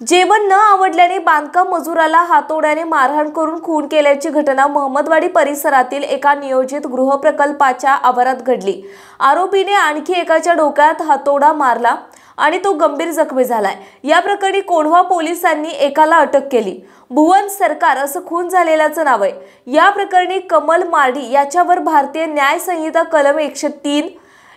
जेवण न आवडल्याने बांधकाम मजुराला हातोड्याने मारहाण करून खून केल्याची घटना महमदवाडी परिसरातील एका नियोजित गृहप्रकल्पाच्या आवारात घडली। आरोपीने आणखी एकाच्या डोक्यात हातोडा मारला आणि तो गंभीर जखमी झालाय। या प्रकरणी कोंढवा पोलिसांनी एकाला अटक केली। भुवन सरकार असं खून झालेल्याचं नाव आहे। या प्रकरणी कमल मार्डी याच्यावर भारतीय न्याय संहिता कलम 103,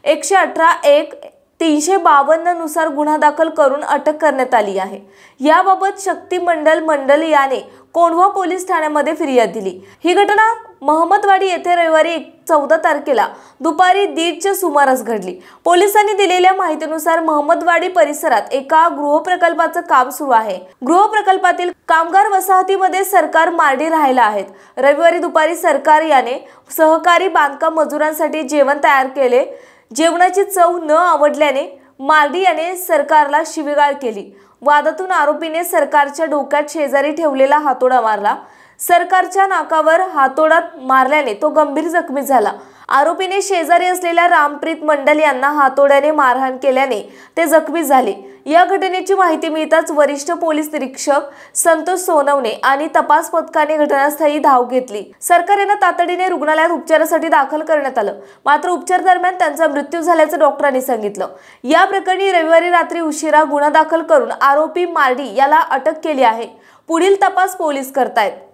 118(1), 352 नुसार गुन्हा दाखल करून अटक करण्यात आली आहे। याबाबत शक्ती मंडल याने कोंढवा पोलीस ठाण्यामध्ये फिर्याद दिली। ही घटना महमदवाडी येथे रविवारी 14 तारखेला दुपारी 1:30च्या सुमारास घडली। पोलिसांनी दिलेल्या माहितीनुसार महमदवाडी परिसरात एका गृहप्रकल्पाचं काम सुरू आहे। गृहप्रकल्पातील कामगार वसाहतीमध्ये सरकार मार्डी राहिला आहेत। रविवारी दुपारी सरकार याने सहकारी बांधकाम मजुरांसाठी जेवण तयार केले। जेवणाची चव न आवडल्याने मार्डी याने सरकारला शिवीगाळ केली। वादातून आरोपीने सरकारच्या डोक्यात शेजारी ठेवलेला हातोडा मारला। सरकारच्या नाकावर हातोडा मारल्याने तो गंभीर जखमी झाला। आरोपीने शेजारी असलेल्या रामप्रीत मंडल यांना हातोड्याने मारहाण केल्याने ते जखमी झाले। या घटनेची माहिती मिळताच वरिष्ठ पोलीस निरीक्षक संतोष सोनवणे आणि तपास पथकाने घटनास्थळी धाव घेतली। सरकार यांना तातडीने रुग्णालयात उपचारासाठी दाखल करण्यात आलं, मात्र उपचार दरम्यान त्यांचा मृत्यू झाल्याचं डॉक्टरांनी सांगितलं। या प्रकरणी रविवारी रात्री उशिरा गुन्हा दाखल करून आरोपी मार्डी याला अटक केली आहे। पुढील तपास पोलीस करतायत।